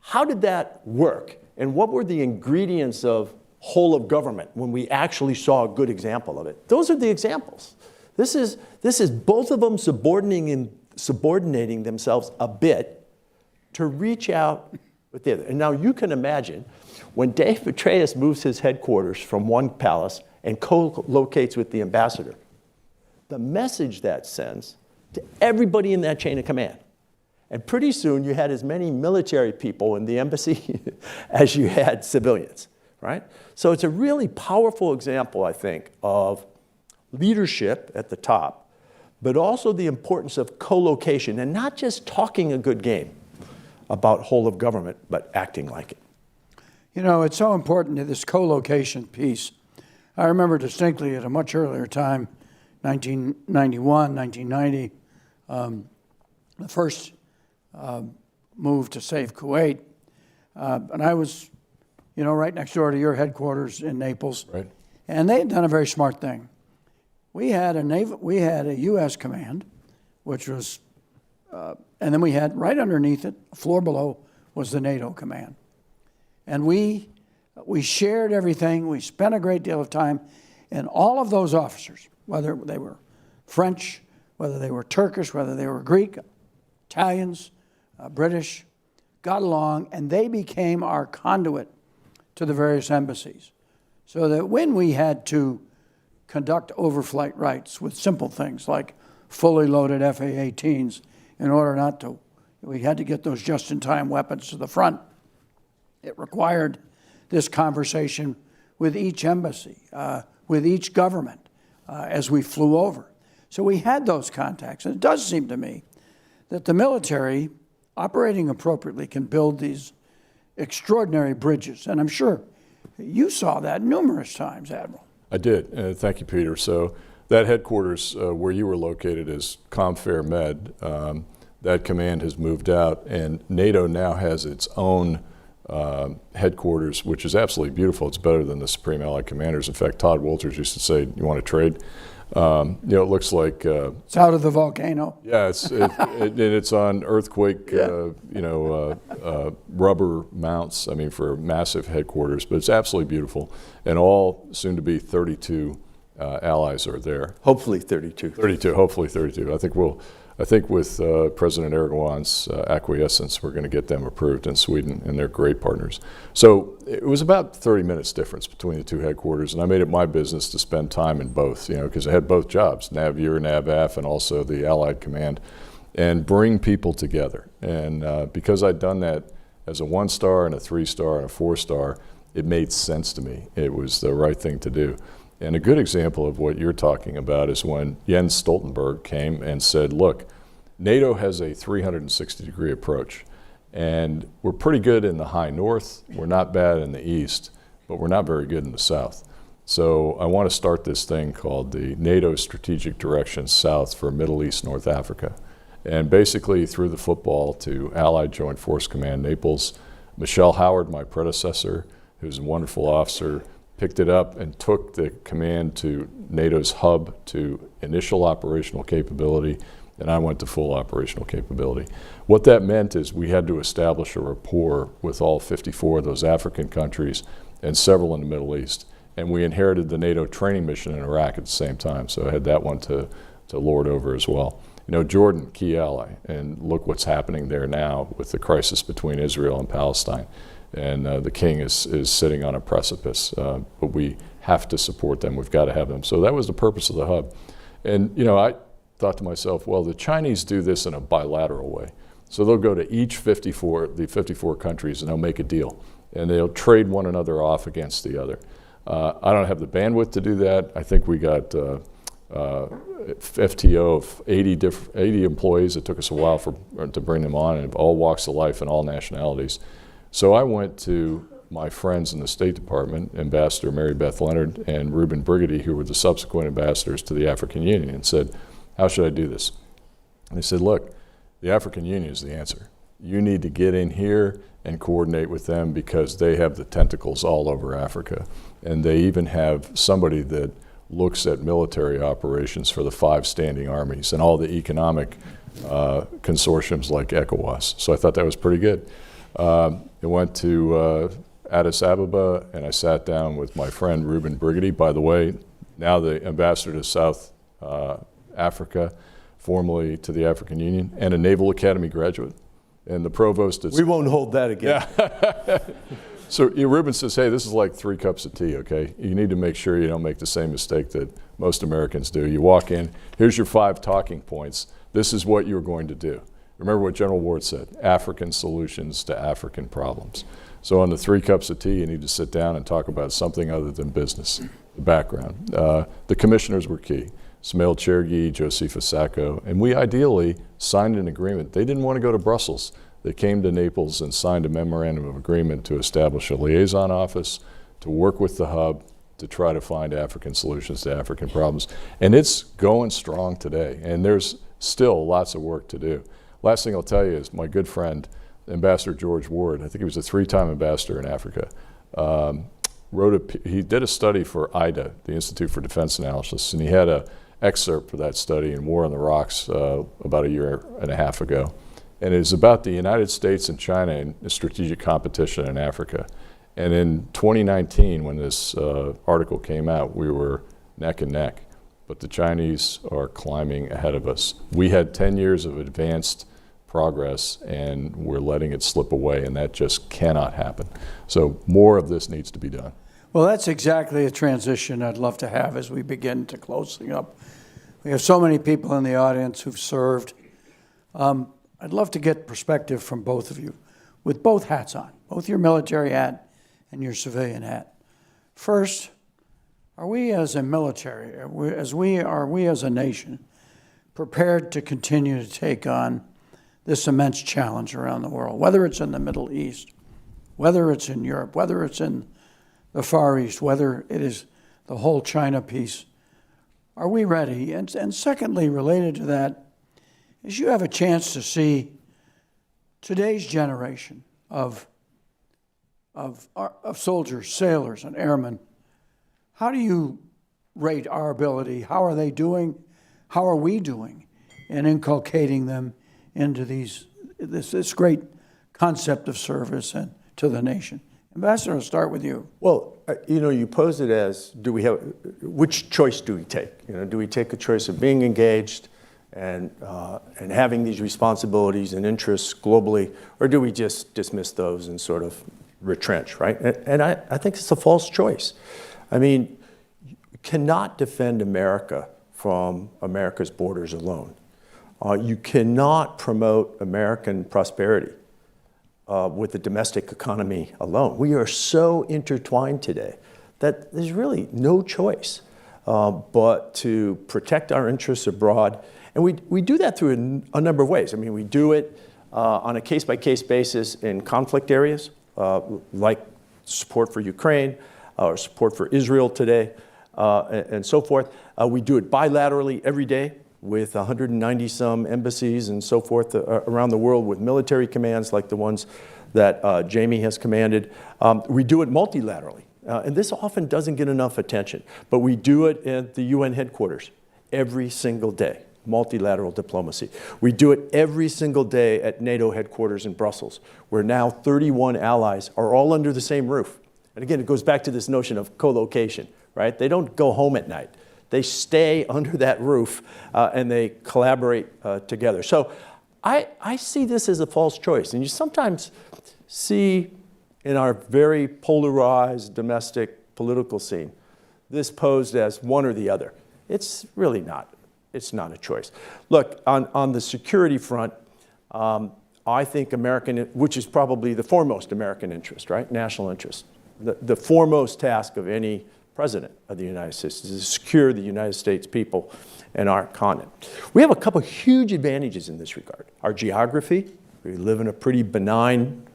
how did that work? And what were the ingredients of whole of government when we actually saw a good example of it? Those are the examples. This is both of them subordinating themselves a bit to reach out with the other. And now you can imagine when Dave Petraeus moves his headquarters from one palace and co-locates with the ambassador, the message that sends to everybody in that chain of command. And pretty soon you had as many military people in the embassy as you had civilians, right? So it's a really powerful example, I think, of leadership at the top, but also the importance of co-location and not just talking a good game about whole of government, but acting like it. You know, it's so important to this co-location piece. I remember distinctly at a much earlier time, 1991, 1990, the first move to save Kuwait. And I was, right next door to your headquarters in Naples. Right. And they had done a very smart thing. We had a U.S. command, which was, and then we had right underneath it, a floor below, was the NATO command. And we shared everything. We spent a great deal of time, and all of those officers, whether they were French, whether they were Turkish, whether they were Greek, Italians, British, got along, and they became our conduit to the various embassies. So that when we had to conduct overflight rights with simple things like fully loaded F-A-18s in order not to, we had to get those just-in-time weapons to the front. It required this conversation with each embassy, with each government as we flew over. So we had those contacts. And it does seem to me that the military, operating appropriately, can build these extraordinary bridges. And I'm sure you saw that numerous times, Admiral. I did. Thank you, Peter. So that headquarters where you were located is Comfair Med. That command has moved out, and NATO now has its own headquarters, which is absolutely beautiful. It's better than the Supreme Allied Commanders. In fact, Todd Wolters used to say, "You want to trade?" It looks like it's out of the volcano. Yeah, it's on earthquake, rubber mounts. I mean, for massive headquarters, but it's absolutely beautiful, and all soon to be 32 allies are there. Hopefully 32. 32, hopefully 32. I think I think with President Erdogan's acquiescence, we're going to get them approved in Sweden, and they're great partners. So it was about 30 minutes difference between the two headquarters, and I made it my business to spend time in both, because I had both jobs, NAVUR, NAVAF, and also the Allied Command, and bring people together. And because I'd done that as a 1-star and a 3-star and a 4-star, it made sense to me. It was the right thing to do. And a good example of what you're talking about is when Jens Stoltenberg came and said, look, NATO has a 360-degree approach, and we're pretty good in the high north, we're not bad in the east, but we're not very good in the south. So I want to start this thing called the NATO Strategic Direction South for Middle East, North Africa. And basically threw the football to Allied Joint Force Command Naples. Michelle Howard, my predecessor, who's a wonderful officer, picked it up and took the command to NATO's hub to initial operational capability, and I went to full operational capability. What that meant is we had to establish a rapport with all 54 of those African countries and several in the Middle East. And we inherited the NATO training mission in Iraq at the same time, so I had that one to lord over as well. Jordan, key ally, and look what's happening there now with the crisis between Israel and Palestine. And the king is sitting on a precipice, but we have to support them. We've got to have them. So that was the purpose of the hub. And I thought to myself, well, the Chinese do this in a bilateral way. So they'll go to each the 54 countries, and they'll make a deal, and they'll trade one another off against the other. I don't have the bandwidth to do that. I think we got FTO of 80 employees. It took us a while to bring them on, and all walks of life and all nationalities. So I went to my friends in the State Department, Ambassador Mary Beth Leonard and Reuben Brigady, who were the subsequent ambassadors to the African Union, and said, how should I do this? And they said, look, the African Union is the answer. You need to get in here and coordinate with them because they have the tentacles all over Africa. And they even have somebody that looks at military operations for the 5 standing armies and all the economic consortiums like ECOWAS. So I thought that was pretty good. I went to Addis Ababa, and I sat down with my friend Reuben Brigady, by the way, now the ambassador to South Africa, formerly to the African Union, and a Naval Academy graduate. And the provost is... We won't hold that again. Yeah. So Reuben says, hey, this is like 3 cups of tea, okay? You need to make sure you don't make the same mistake that most Americans do. You walk in, here's your 5 talking points. This is what you're going to do. Remember what General Ward said, African solutions to African problems. So on the 3 cups of tea, you need to sit down and talk about something other than business, the background. The commissioners were key, Smail Chergi, Josefa Sacco, and we ideally signed an agreement. They didn't want to go to Brussels. They came to Naples and signed a memorandum of agreement to establish a liaison office, to work with the hub, to try to find African solutions to African problems. And it's going strong today, and there's still lots of work to do. Last thing I'll tell you is my good friend, Ambassador George Ward, I think he was a 3-time ambassador in Africa, he did a study for IDA, the Institute for Defense Analysis, and he had an excerpt for that study in War on the Rocks about 1.5 years ago. And it was about the United States and China in strategic competition in Africa. And in 2019, when this article came out, we were neck and neck. But the Chinese are climbing ahead of us. We had 10 years of advanced progress, and we're letting it slip away, and that just cannot happen. So more of this needs to be done. Well, that's exactly a transition I'd love to have as we begin to closing up. We have so many people in the audience who've served. I'd love to get perspective from both of you, with both hats on, both your military hat and your civilian hat. First, are we as a military, are we as a nation prepared to continue to take on this immense challenge around the world, whether it's in the Middle East, whether it's in Europe, whether it's in the Far East, whether it is the whole China piece? Are we ready? And secondly, related to that, is you have a chance to see today's generation of soldiers, sailors, and airmen. How do you rate our ability? How are they doing? How are we doing in inculcating them into this great concept of service and to the nation? Ambassador, I'll start with you. Well, you pose it as, which choice do we take? Do we take a choice of being engaged and having these responsibilities and interests globally, or do we just dismiss those and sort of retrench, right? And I think it's a false choice. I mean, you cannot defend America from America's borders alone. You cannot promote American prosperity with the domestic economy alone. We are so intertwined today that there's really no choice but to protect our interests abroad. And we do that through a number of ways. I mean, we do it on a case-by-case basis in conflict areas, like support for Ukraine, or support for Israel today, and so forth. We do it bilaterally every day with 190-some embassies and so forth around the world with military commands like the ones that Jamie has commanded. We do it multilaterally, and this often doesn't get enough attention, but we do it at the UN headquarters every single day, multilateral diplomacy. We do it every single day at NATO headquarters in Brussels, where now 31 allies are all under the same roof. And again, it goes back to this notion of co-location, right? They don't go home at night. They stay under that roof and they collaborate together. So I see this as a false choice. And you sometimes see in our very polarized domestic political scene this posed as one or the other. It's really not. It's not a choice. Look, on the security front, I think which is probably the foremost American interest, right? National interest. The foremost task of any president of the United States is to secure the United States people and our continent. We have a couple huge advantages in this regard. Our geography, we live in a pretty benign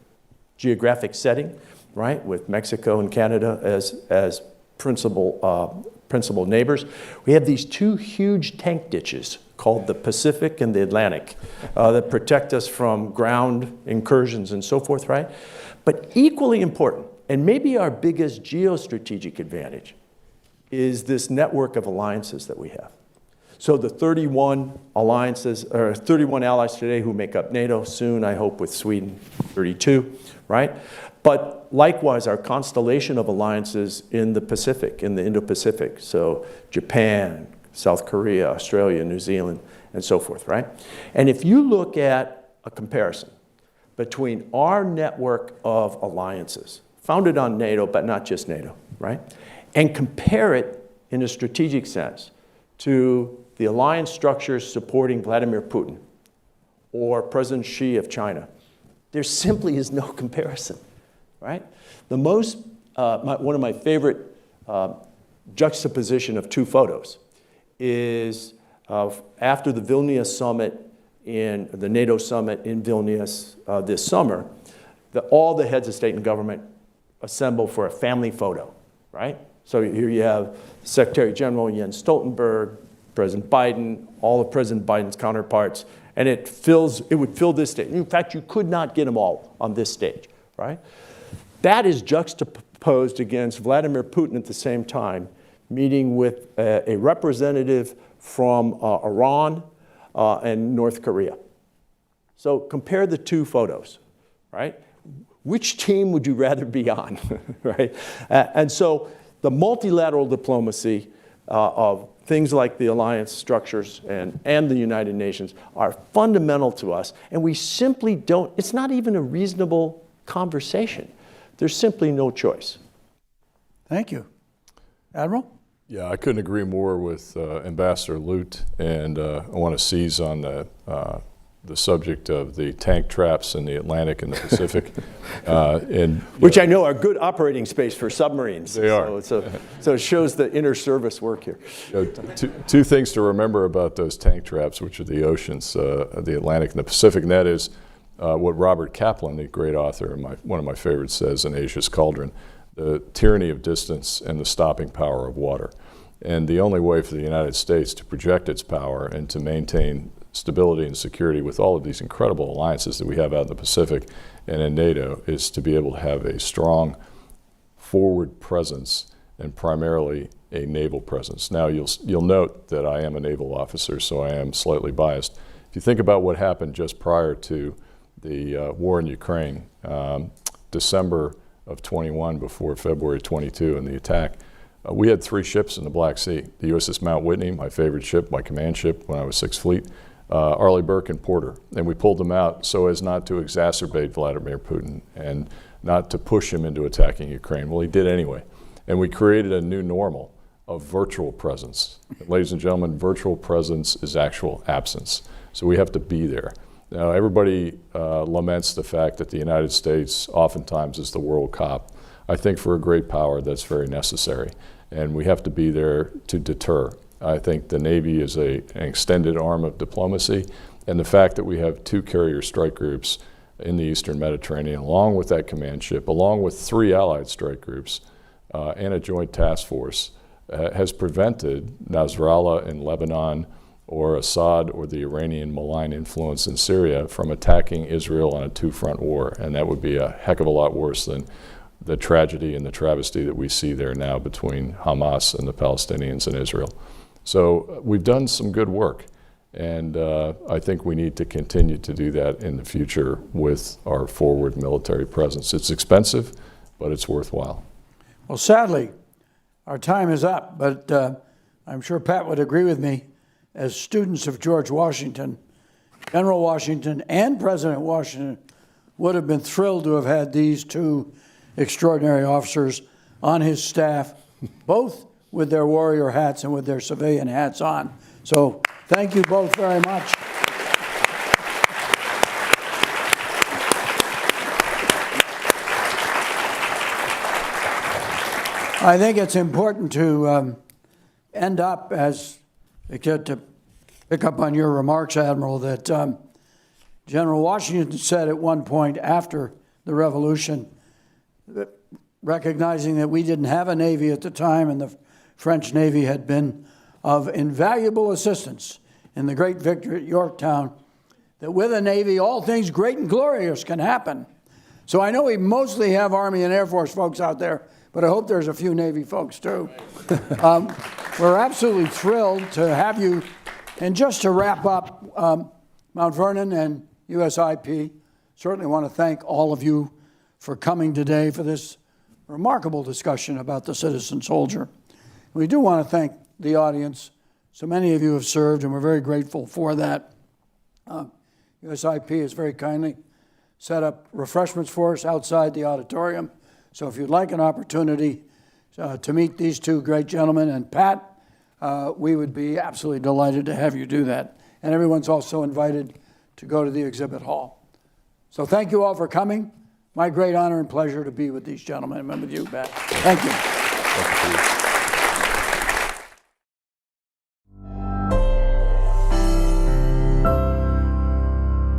geographic setting, right, with Mexico and Canada as principal neighbors. We have these two huge tank ditches called the Pacific and the Atlantic that protect us from ground incursions and so forth, right? But equally important, and maybe our biggest geostrategic advantage, is this network of alliances that we have. So the 31 alliances, or 31 allies today who make up NATO, soon I hope with Sweden, 32, right? But likewise, our constellation of alliances in the Pacific, in the Indo-Pacific, so Japan, South Korea, Australia, New Zealand, and so forth, right? And if you look at a comparison between our network of alliances, founded on NATO, but not just NATO, right? And compare it in a strategic sense to the alliance structures supporting Vladimir Putin or President Xi of China, there simply is no comparison, right? The most, one of my favorite juxtaposition of two photos is after the Vilnius summit, in the NATO summit in Vilnius this summer, all the heads of state and government assemble for a family photo, right? So here you have Secretary General Jens Stoltenberg, President Biden, all of President Biden's counterparts, and it would fill this stage. In fact, you could not get them all on this stage, right? That is juxtaposed against Vladimir Putin at the same time, meeting with a representative from Iran and North Korea. So compare the two photos, right? Which team would you rather be on, right? And so the multilateral diplomacy of things like the alliance structures and the United Nations are fundamental to us, and we simply don't, it's not even a reasonable conversation. There's simply no choice. Thank you. Admiral? Yeah, I couldn't agree more with Ambassador Lute, and I want to seize on the subject of the tank traps in the Atlantic and the Pacific. Which I know are good operating space for submarines. They are. So it shows the inner service work here. Two things to remember about those tank traps, which are the oceans, the Atlantic and the Pacific, and that is what Robert Kaplan, the great author, one of my favorites, says in Asia's Cauldron, the tyranny of distance and the stopping power of water. And the only way for the United States to project its power and to maintain stability and security with all of these incredible alliances that we have out in the Pacific and in NATO is to be able to have a strong forward presence and primarily a naval presence. Now you'll note that I am a naval officer, so I am slightly biased. If you think about what happened just prior to the war in Ukraine, December of 21 before February 22 and the attack, we had 3 ships in the Black Sea. The USS Mount Whitney, my favorite ship, my command ship when I was 6th Fleet, Arleigh Burke and Porter, and we pulled them out so as not to exacerbate Vladimir Putin and not to push him into attacking Ukraine. Well, he did anyway. And we created a new normal of virtual presence. Ladies and gentlemen, virtual presence is actual absence. So we have to be there. Now, everybody laments the fact that the United States oftentimes is the world cop. I think for a great power, that's very necessary. And we have to be there to deter. I think the Navy is an extended arm of diplomacy. And the fact that we have 2 carrier strike groups in the Eastern Mediterranean, along with that command ship, along with 3 allied strike groups, and a joint task force, has prevented Nasrallah in Lebanon or Assad or the Iranian malign influence in Syria from attacking Israel on a 2-front war. And that would be a heck of a lot worse than the tragedy and the travesty that we see there now between Hamas and the Palestinians and Israel. So we've done some good work. And I think we need to continue to do that in the future with our forward military presence. It's expensive, but it's worthwhile. Well, sadly, our time is up, but I'm sure Pat would agree with me. As students of George Washington, General Washington and President Washington would have been thrilled to have had these 2 extraordinary officers on his staff, both with their warrior hats and with their civilian hats on. So thank you both very much. I think it's important to end up, as to pick up on your remarks, Admiral, that General Washington said at one point after the revolution, that recognizing that we didn't have a Navy at the time and the French Navy had been of invaluable assistance in the great victory at Yorktown, that with a Navy, all things great and glorious can happen. So I know we mostly have Army and Air Force folks out there, but I hope there's a few Navy folks too. We're absolutely thrilled to have you. And just to wrap up, Mount Vernon and USIP certainly want to thank all of you for coming today for this remarkable discussion about the citizen soldier. We do want to thank the audience. So many of you have served, and we're very grateful for that. USIP has very kindly set up refreshments for us outside the auditorium. So if you'd like an opportunity to meet these 2 great gentlemen and Pat, we would be absolutely delighted to have you do that. And everyone's also invited to go to the exhibit hall. So thank you all for coming. My great honor and pleasure to be with these gentlemen and with you, Pat. Thank you. Thank you.